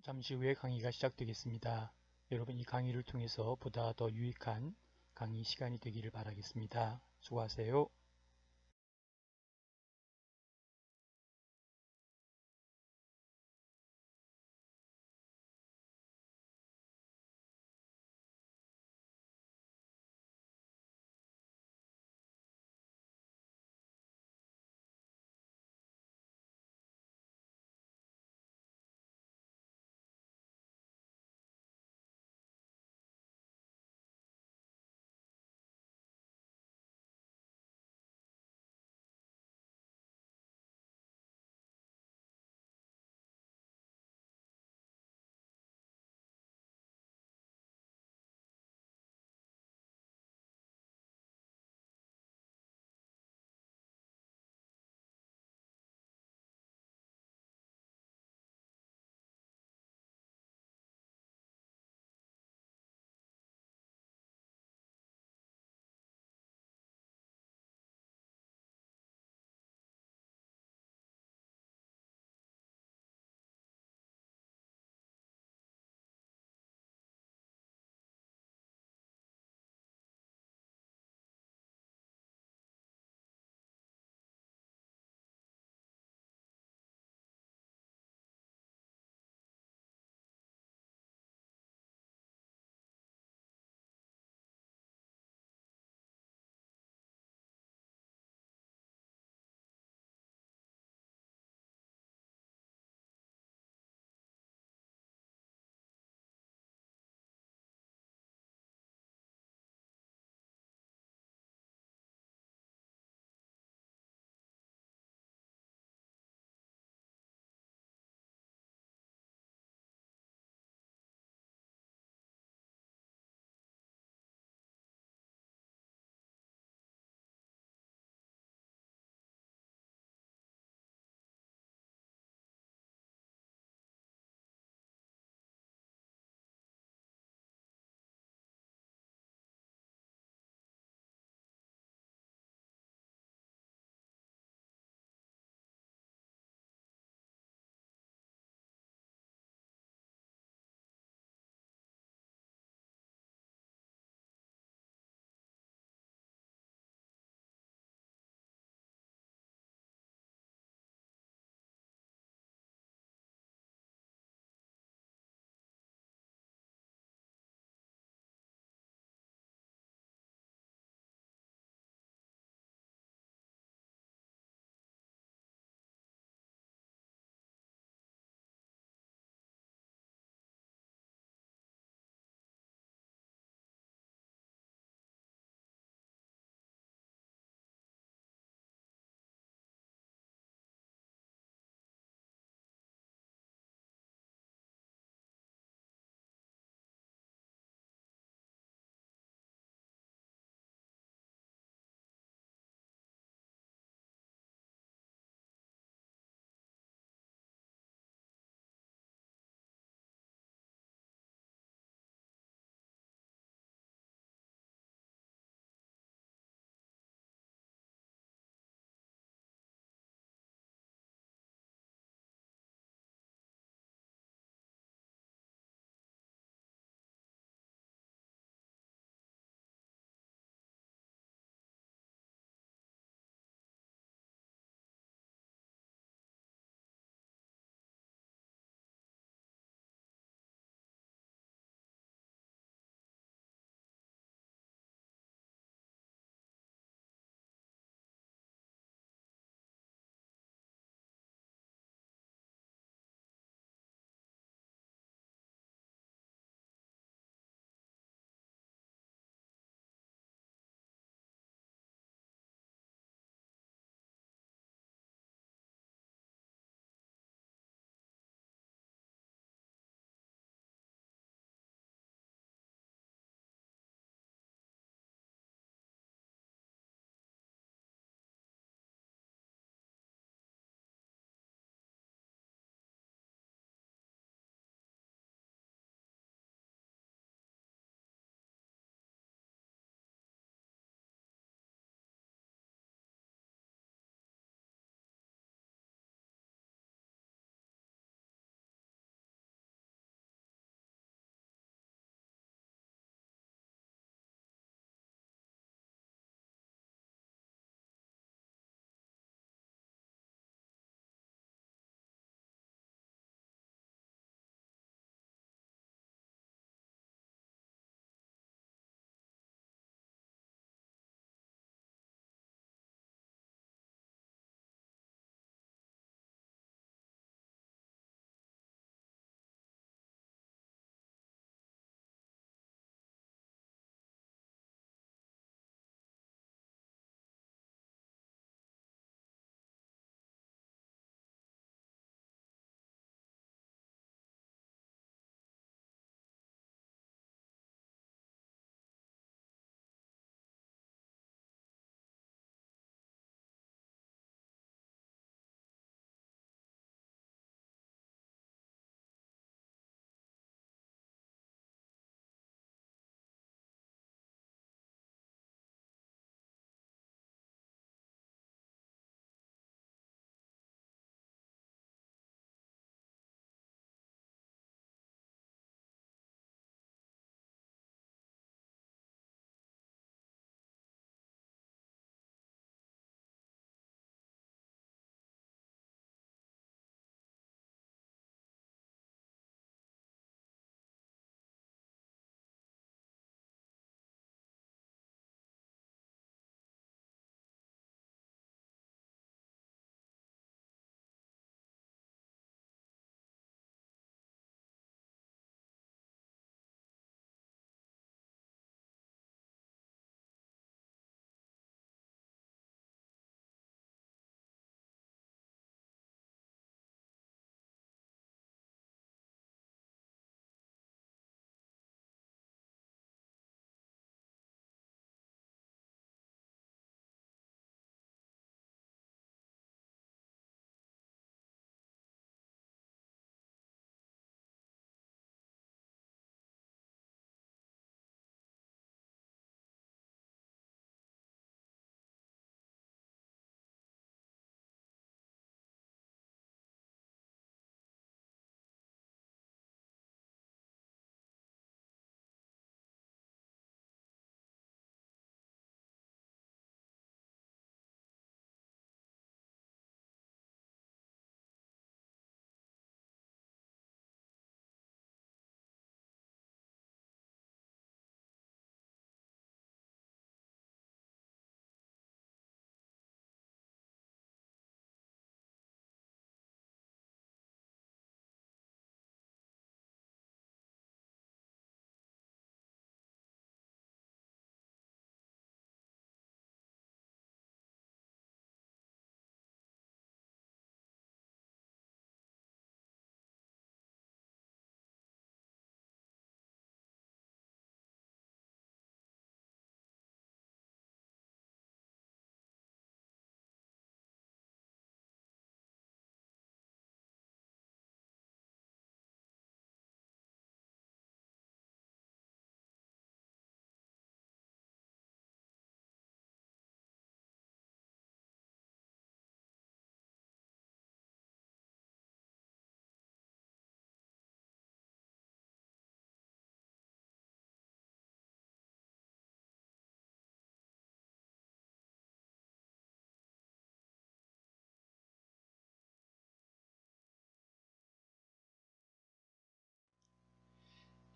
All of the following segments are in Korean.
잠시 후에 강의가 시작되겠습니다. 여러분 이 강의를 통해서 보다 더 유익한 강의 시간이 되기를 바라겠습니다. 수고하세요.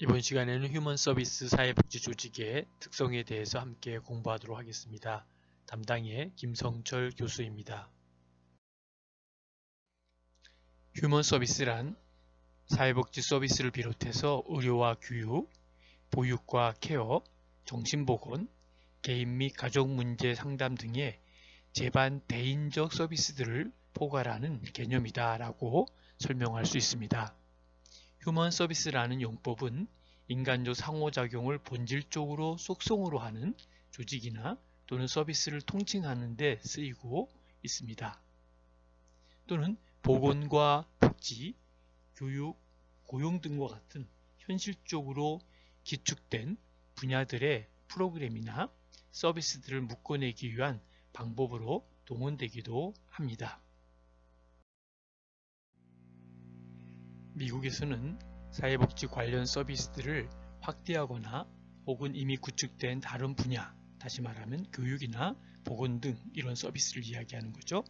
이번 시간에는 휴먼 서비스 사회복지 조직의 특성에 대해서 함께 공부하도록 하겠습니다. 담당의 김성철 교수입니다. 휴먼 서비스란 사회복지 서비스를 비롯해서 의료와 교육, 보육과 케어, 정신보건, 개인 및 가족 문제 상담 등의 제반 대인적 서비스들을 포괄하는 개념이다 라고 설명할 수 있습니다. 휴먼 서비스라는 용법은 인간적 상호작용을 본질적으로 속성으로 하는 조직이나 또는 서비스를 통칭하는 데 쓰이고 있습니다. 또는 보건과 복지, 교육, 고용 등과 같은 현실적으로 기축된 분야들의 프로그램이나 서비스들을 묶어내기 위한 방법으로 동원되기도 합니다. 미국에서는 사회복지 관련 서비스들을 확대하거나 혹은 이미 구축된 다른 분야, 다시 말하면 교육이나 보건 등 이런 서비스를 이야기하는 거죠.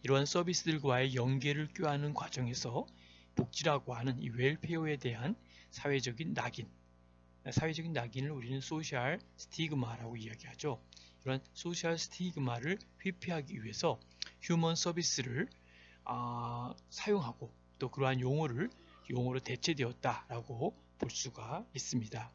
이러한 서비스들과의 연계를 꾀하는 과정에서 복지라고 하는 이 웰페어에 대한 사회적인 낙인을 우리는 소셜 스티그마라고 이야기하죠. 이런 소셜 스티그마를 회피하기 위해서 휴먼 서비스를 사용하고 또 그러한 용어로 대체되었다라고 볼 수가 있습니다.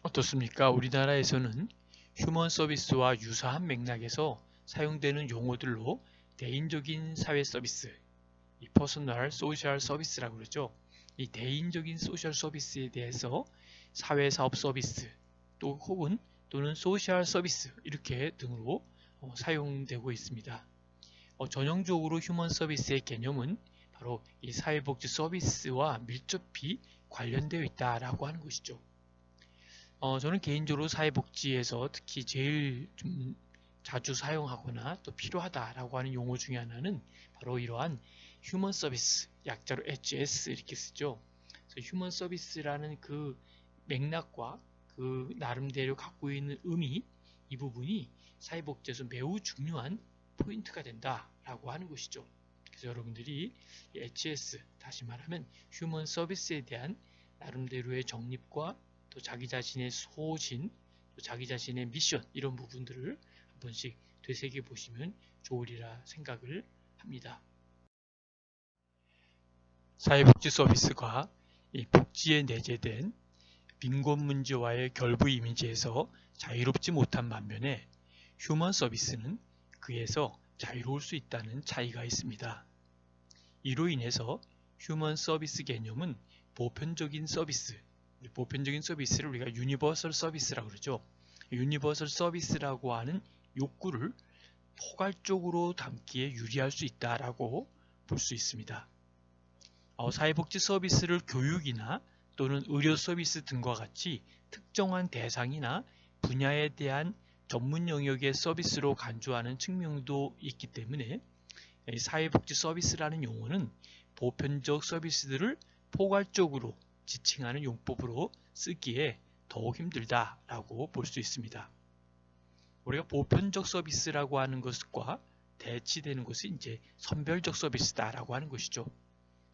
어떻습니까? 우리나라에서는 휴먼 서비스와 유사한 맥락에서 사용되는 용어들로 대인적인 사회 서비스, 이 퍼스널 소셜 서비스라고 그러죠. 이 대인적인 소셜 서비스에 대해서 사회사업 서비스 또는 소셜 서비스 이렇게 등으로 사용되고 있습니다. 전형적으로 휴먼 서비스의 개념은 바로 이 사회복지 서비스와 밀접히 관련되어 있다라고 하는 것이죠. 저는 개인적으로 사회복지에서 특히 제일 좀 자주 사용하거나 또 필요하다라고 하는 용어 중에 하나는 바로 이러한 휴먼 서비스, 약자로 HS 이렇게 쓰죠. 그래서 휴먼 서비스라는 그 맥락과 그 나름대로 갖고 있는 의미, 이 부분이 사회복지에서 매우 중요한 포인트가 된다라고 하는 것이죠. 그래서 여러분들이 HS, 다시 말하면 휴먼 서비스에 대한 나름대로의 정립과 또 자기 자신의 소신, 또 자기 자신의 미션 이런 부분들을 한 번씩 되새겨 보시면 좋으리라 생각을 합니다. 사회복지 서비스가 이 복지에 내재된 빈곤 문제와의 결부 이미지에서 자유롭지 못한 반면에 휴먼 서비스는 그에서 자유로울 수 있다는 차이가 있습니다. 이로 인해서 휴먼 서비스 개념은 보편적인 서비스를 우리가 유니버설 서비스라고 그러죠. 유니버설 서비스라고 하는 욕구를 포괄적으로 담기에 유리할 수 있다라고 볼 수 있습니다. 사회복지 서비스를 교육이나 또는 의료 서비스 등과 같이 특정한 대상이나 분야에 대한 전문 영역의 서비스로 간주하는 측면도 있기 때문에 사회복지 서비스라는 용어는 보편적 서비스들을 포괄적으로 지칭하는 용법으로 쓰기에 더욱 힘들다라고 볼 수 있습니다. 우리가 보편적 서비스라고 하는 것과 대치되는 것이 이제 선별적 서비스다라고 하는 것이죠.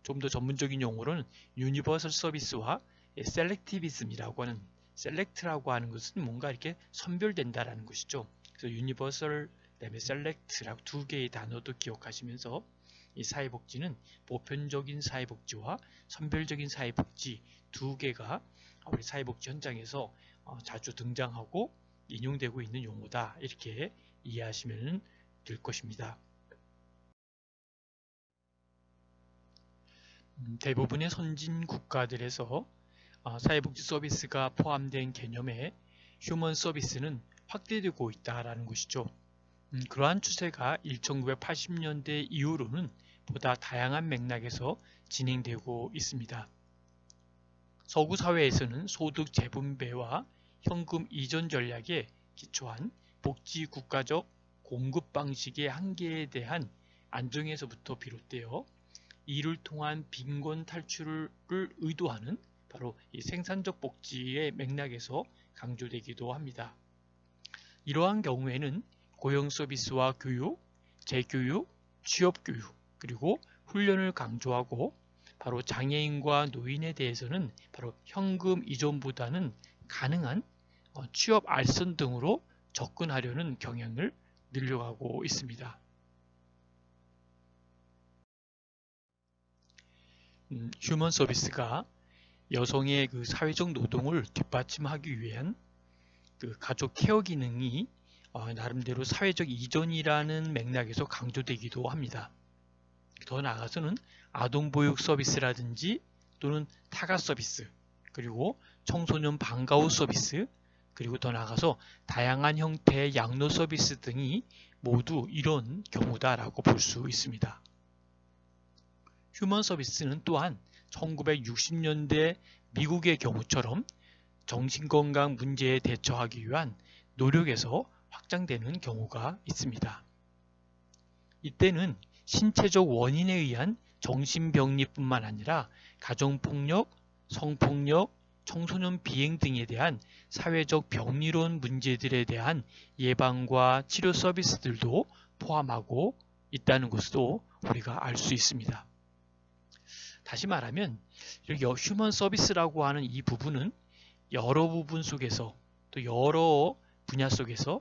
좀 더 전문적인 용어로는 유니버설 서비스와 셀렉티비즘이라고 하는 셀렉트라고 하는 것은 뭔가 이렇게 선별된다라는 것이죠. 그래서 유니버설 그다음에 셀렉트라고 두 개의 단어도 기억하시면서 이 사회복지는 보편적인 사회복지와 선별적인 사회복지 두 개가 우리 사회복지 현장에서 자주 등장하고 인용되고 있는 용어다 이렇게 이해하시면 될 것입니다. 대부분의 선진 국가들에서 사회복지 서비스가 포함된 개념의 휴먼 서비스는 확대되고 있다는 것이죠. 그러한 추세가 1980년대 이후로는 보다 다양한 맥락에서 진행되고 있습니다. 서구 사회에서는 소득 재분배와 현금 이전 전략에 기초한 복지 국가적 공급 방식의 한계에 대한 안정에서부터 비롯되어 이를 통한 빈곤 탈출을 의도하는 바로 이 생산적 복지의 맥락에서 강조되기도 합니다. 이러한 경우에는 고용 서비스와 교육, 재교육, 취업교육, 그리고 훈련을 강조하고 바로 장애인과 노인에 대해서는 바로 현금 이전보다는 가능한 취업 알선 등으로 접근하려는 경향을 늘려가고 있습니다. 휴먼 서비스가 여성의 그 사회적 노동을 뒷받침하기 위한 그 가족 케어 기능이 나름대로 사회적 이전이라는 맥락에서 강조되기도 합니다. 더 나아가서는 아동보육 서비스라든지 또는 타가 서비스, 그리고 청소년 방과후 서비스, 그리고 더 나아가서 다양한 형태의 양로 서비스 등이 모두 이런 경우다라고 볼 수 있습니다. 휴먼 서비스는 또한 1960년대 미국의 경우처럼 정신건강 문제에 대처하기 위한 노력에서 확장되는 경우가 있습니다. 이때는 신체적 원인에 의한 정신병리뿐만 아니라 가정폭력, 성폭력, 청소년 비행 등에 대한 사회적 병리론 문제들에 대한 예방과 치료 서비스들도 포함하고 있다는 것도 우리가 알 수 있습니다. 다시 말하면 휴먼 서비스라고 하는 이 부분은 여러 부분 속에서 또 여러 분야 속에서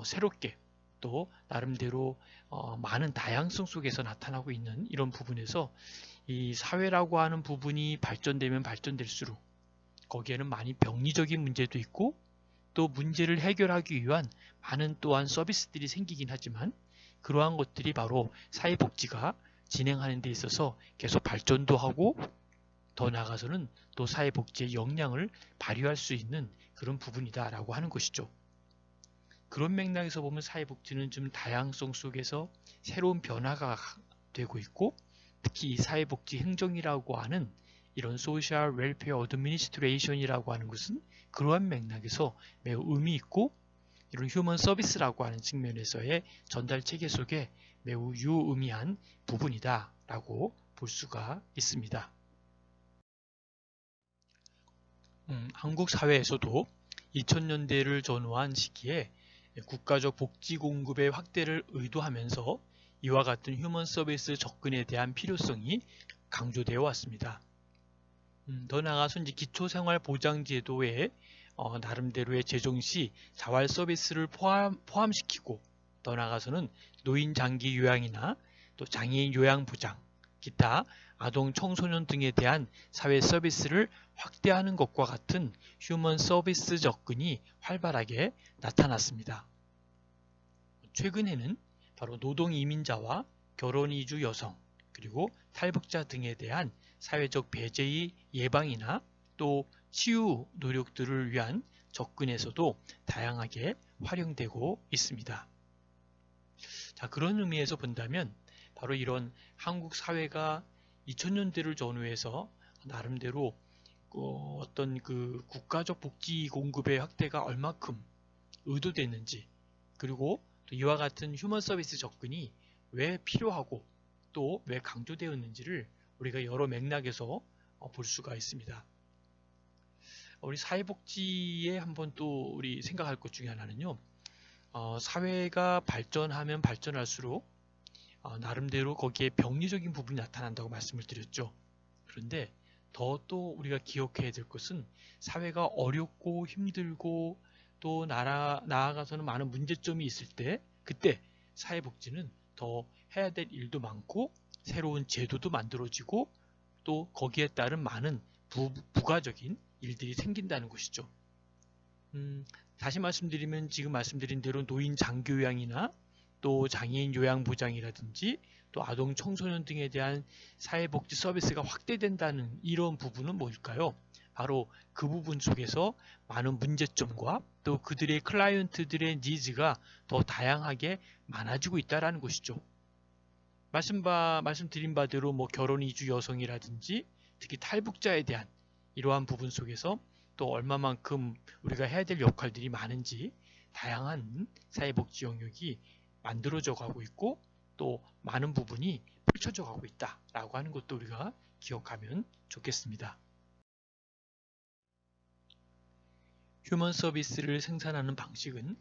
새롭게 또 나름대로 많은 다양성 속에서 나타나고 있는 이런 부분에서 이 사회라고 하는 부분이 발전되면 발전될수록 거기에는 많이 병리적인 문제도 있고 또 문제를 해결하기 위한 많은 또한 서비스들이 생기긴 하지만 그러한 것들이 바로 사회복지가 진행하는 데 있어서 계속 발전도 하고 더 나아가서는 또 사회복지의 역량을 발휘할 수 있는 그런 부분이다라고 하는 것이죠. 그런 맥락에서 보면 사회복지는 좀 다양성 속에서 새로운 변화가 되고 있고 특히 이 사회복지 행정이라고 하는 이런 소셜 웰페어 어드미니스트레이션이라고 하는 것은 그러한 맥락에서 매우 의미 있고 이런 휴먼 서비스라고 하는 측면에서의 전달 체계 속에 매우 유의미한 부분이다 라고 볼 수가 있습니다. 한국 사회에서도 2000년대를 전후한 시기에 국가적 복지 공급의 확대를 의도하면서 이와 같은 휴먼 서비스 접근에 대한 필요성이 강조되어 왔습니다. 더 나아가서 이제 기초생활보장제도에 나름대로의 제정 시 자활 서비스를 포함시키고 더 나아가서는 노인 장기 요양이나 또 장애인 요양 보장, 기타 아동 청소년 등에 대한 사회 서비스를 확대하는 것과 같은 휴먼 서비스 접근이 활발하게 나타났습니다. 최근에는 바로 노동 이민자와 결혼 이주 여성 그리고 탈북자 등에 대한 사회적 배제의 예방이나 또 치유 노력들을 위한 접근에서도 다양하게 활용되고 있습니다. 자, 그런 의미에서 본다면 바로 이런 한국 사회가 2000년대를 전후해서 나름대로 어떤 그 국가적 복지 공급의 확대가 얼마큼 의도됐는지 그리고 또 이와 같은 휴먼 서비스 접근이 왜 필요하고 또 왜 강조되었는지를 우리가 여러 맥락에서 볼 수가 있습니다. 우리 사회복지에 한번 또 우리 생각할 것 중에 하나는요. 사회가 발전하면 발전할수록 나름대로 거기에 병리적인 부분이 나타난다고 말씀을 드렸죠. 그런데 더 또 우리가 기억해야 될 것은 사회가 어렵고 힘들고 또 나아가서는 많은 문제점이 있을 때 그때 사회복지는 더 해야 될 일도 많고 새로운 제도도 만들어지고 또 거기에 따른 많은 부가적인 일들이 생긴다는 것이죠. 다시 말씀드리면 지금 말씀드린 대로 노인 장교양이나 또 장애인 요양보장이라든지 또 아동 청소년 등에 대한 사회복지 서비스가 확대된다는 이런 부분은 뭘까요? 바로 그 부분 속에서 많은 문제점과 또 그들의 클라이언트들의 니즈가 더 다양하게 많아지고 있다는 것이죠. 말씀드린 바대로 결혼 이주 여성이라든지 특히 탈북자에 대한 이러한 부분 속에서 또 얼마만큼 우리가 해야 될 역할들이 많은지 다양한 사회복지 영역이 만들어져 가고 있고 또 많은 부분이 펼쳐져 가고 있다라고 하는 것도 우리가 기억하면 좋겠습니다. 휴먼 서비스를 생산하는 방식은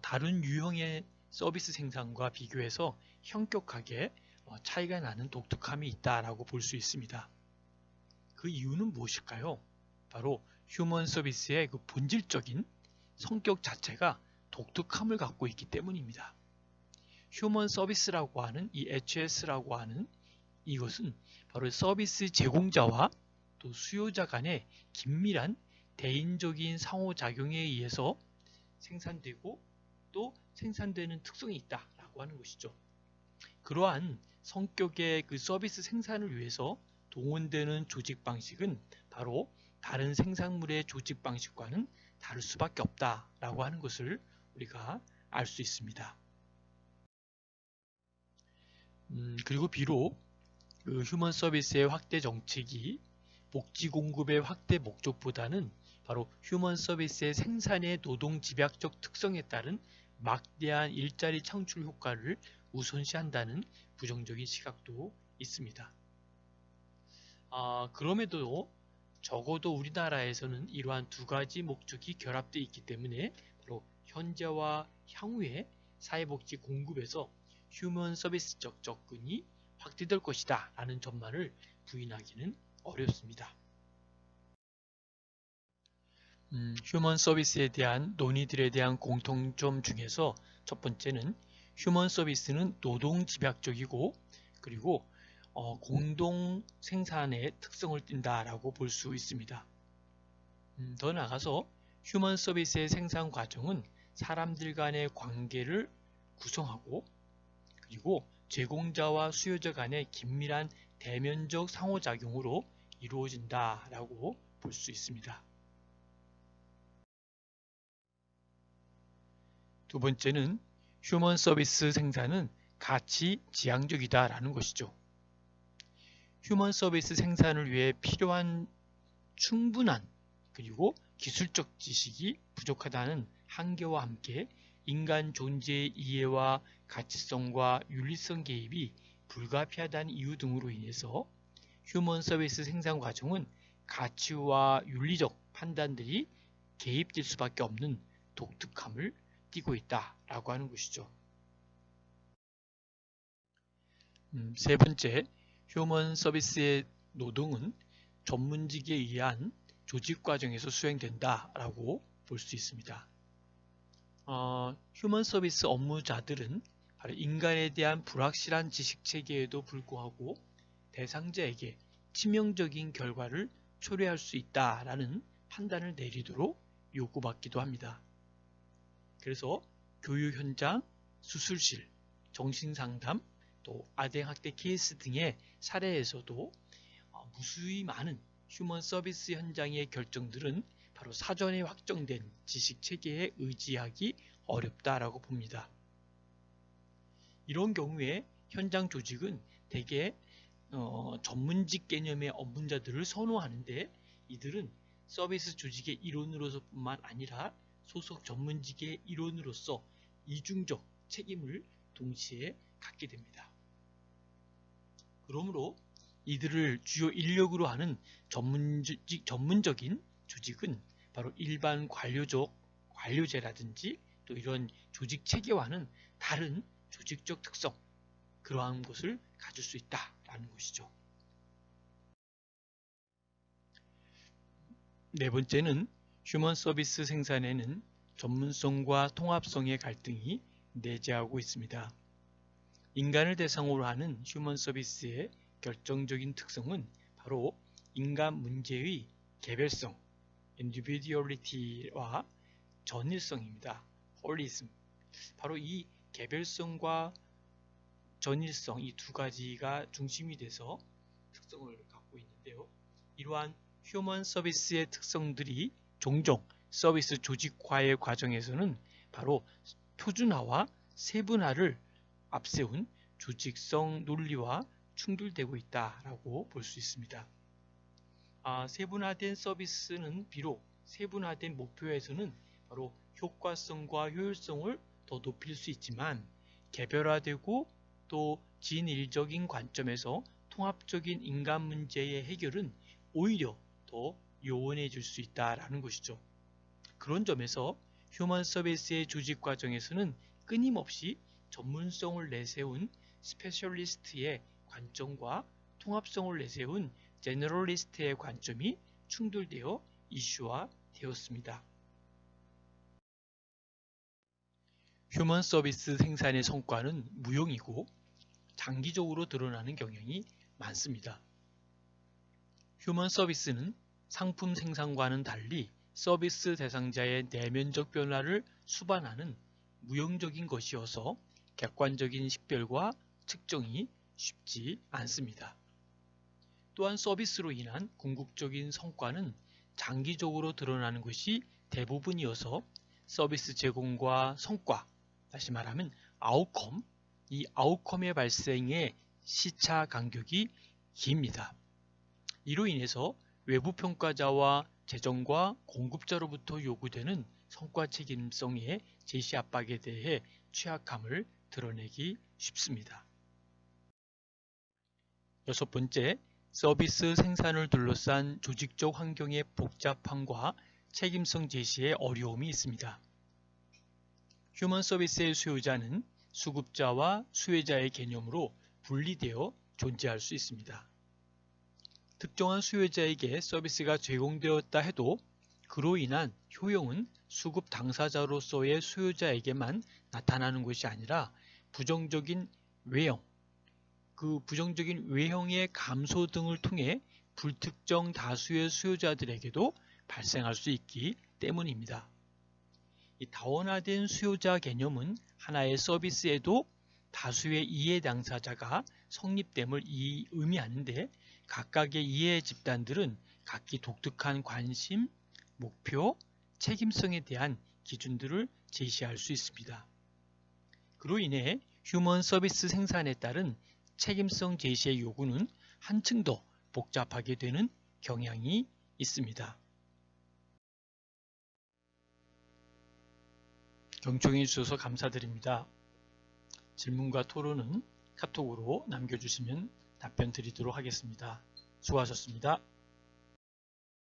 다른 유형의 서비스 생산과 비교해서 현격하게 차이가 나는 독특함이 있다라고 볼 수 있습니다. 그 이유는 무엇일까요? 바로 휴먼 서비스의 그 본질적인 성격 자체가 독특함을 갖고 있기 때문입니다. 휴먼 서비스라고 하는 이 HS라고 하는 이것은 바로 서비스 제공자와 또 수요자 간의 긴밀한 대인적인 상호작용에 의해서 생산되고 또 생산되는 특성이 있다라고 하는 것이죠. 그러한 성격의 그 서비스 생산을 위해서 동원되는 조직 방식은 바로 다른 생산물의 조직 방식과는 다를 수밖에 없다라고 하는 것을 우리가 알 수 있습니다. 그리고 비록 그 휴먼 서비스의 확대 정책이 복지 공급의 확대 목적보다는 바로 휴먼 서비스의 생산의 노동 집약적 특성에 따른 막대한 일자리 창출 효과를 우선시한다는 부정적인 시각도 있습니다. 그럼에도 적어도 우리나라에서는 이러한 두 가지 목적이 결합되어 있기 때문에 바로 현재와 향후의 사회복지 공급에서 휴먼 서비스적 접근이 확대될 것이다 라는 전망을 부인하기는 어렵습니다. 휴먼 서비스에 대한 논의들에 대한 공통점 중에서 첫 번째는 휴먼 서비스는 노동 집약적이고 그리고 공동 생산의 특성을 띈다라고 볼 수 있습니다. 더 나아가서 휴먼 서비스의 생산 과정은 사람들 간의 관계를 구성하고 그리고 제공자와 수요자 간의 긴밀한 대면적 상호작용으로 이루어진다라고 볼 수 있습니다. 두 번째는 휴먼 서비스 생산은 가치 지향적이다라는 것이죠. 휴먼 서비스 생산을 위해 필요한 충분한 그리고 기술적 지식이 부족하다는 한계와 함께 인간 존재의 이해와 가치성과 윤리성 개입이 불가피하다는 이유 등으로 인해서 휴먼 서비스 생산 과정은 가치와 윤리적 판단들이 개입될 수밖에 없는 독특함을 띠고 있다라고 하는 것이죠. 세 번째, 휴먼 서비스의 노동은 전문직에 의한 조직 과정에서 수행된다라고 볼 수 있습니다. 휴먼 서비스 업무자들은 바로 인간에 대한 불확실한 지식 체계에도 불구하고 대상자에게 치명적인 결과를 초래할 수 있다라는 판단을 내리도록 요구받기도 합니다. 그래서 교육 현장, 수술실, 정신상담, 또 아동학대 케이스 등의 사례에서도 무수히 많은 휴먼 서비스 현장의 결정들은 바로 사전에 확정된 지식체계에 의지하기 어렵다라고 봅니다. 이런 경우에 현장 조직은 대개 전문직 개념의 업무자들을 선호하는데 이들은 서비스 조직의 일원으로서뿐만 아니라 소속 전문직의 일원으로서 이중적 책임을 동시에 갖게 됩니다. 그러므로 이들을 주요 인력으로 하는 전문적인 조직은 바로 일반 관료제라든지 또 이런 조직 체계와는 다른 조직적 특성, 그러한 것을 가질 수 있다라는 것이죠. 네 번째는 휴먼 서비스 생산에는 전문성과 통합성의 갈등이 내재하고 있습니다. 인간을 대상으로 하는 휴먼 서비스의 결정적인 특성은 바로 인간 문제의 개별성, individuality와 전일성입니다. holism. 바로 이 개별성과 전일성 이 두 가지가 중심이 돼서 특성을 갖고 있는데요. 이러한 휴먼 서비스의 특성들이 종종 서비스 조직화의 과정에서는 바로 표준화와 세분화를 앞세운 조직성 논리와 충돌되고 있다라고 볼 수 있습니다. 세분화된 서비스는 비록 세분화된 목표에서는 바로 효과성과 효율성을 더 높일 수 있지만 개별화되고 또 진일적인 관점에서 통합적인 인간 문제의 해결은 오히려 더 요원해질 수 있다라는 것이죠. 그런 점에서 휴먼 서비스의 조직 과정에서는 끊임없이 전문성을 내세운 스페셜리스트의 관점과 통합성을 내세운 제너럴리스트의 관점이 충돌되어 이슈화되었습니다. 휴먼 서비스 생산의 성과는 무용이고 장기적으로 드러나는 경향이 많습니다. 휴먼 서비스는 상품 생산과는 달리 서비스 대상자의 내면적 변화를 수반하는 무형적인 것이어서 객관적인 식별과 측정이 쉽지 않습니다. 또한 서비스로 인한 궁극적인 성과는 장기적으로 드러나는 것이 대부분이어서 서비스 제공과 성과, 다시 말하면 아웃컴, 이 아웃컴의 발생의 시차 간격이 깁니다. 이로 인해서 외부 평가자와 재정과 공급자로부터 요구되는 성과 책임성의 제시 압박에 대해 취약함을 드러내기 쉽습니다. 여섯 번째, 서비스 생산을 둘러싼 조직적 환경의 복잡함과 책임성 제시의 어려움이 있습니다. 휴먼 서비스의 수요자는 수급자와 수혜자의 개념으로 분리되어 존재할 수 있습니다. 특정한 수요자에게 서비스가 제공되었다 해도 그로 인한 효용은 수급 당사자로서의 수요자에게만 나타나는 것이 아니라 부정적인 외형, 그 부정적인 외형의 감소 등을 통해 불특정 다수의 수요자들에게도 발생할 수 있기 때문입니다. 이 다원화된 수요자 개념은 하나의 서비스에도 다수의 이해 당사자가 성립됨을 의미하는데 각각의 이해 집단들은 각기 독특한 관심, 목표, 책임성에 대한 기준들을 제시할 수 있습니다. 그로 인해 휴먼 서비스 생산에 따른 책임성 제시의 요구는 한층 더 복잡하게 되는 경향이 있습니다. 경청해 주셔서 감사드립니다. 질문과 토론은 카톡으로 남겨주시면 답변 드리도록 하겠습니다. 수고하셨습니다.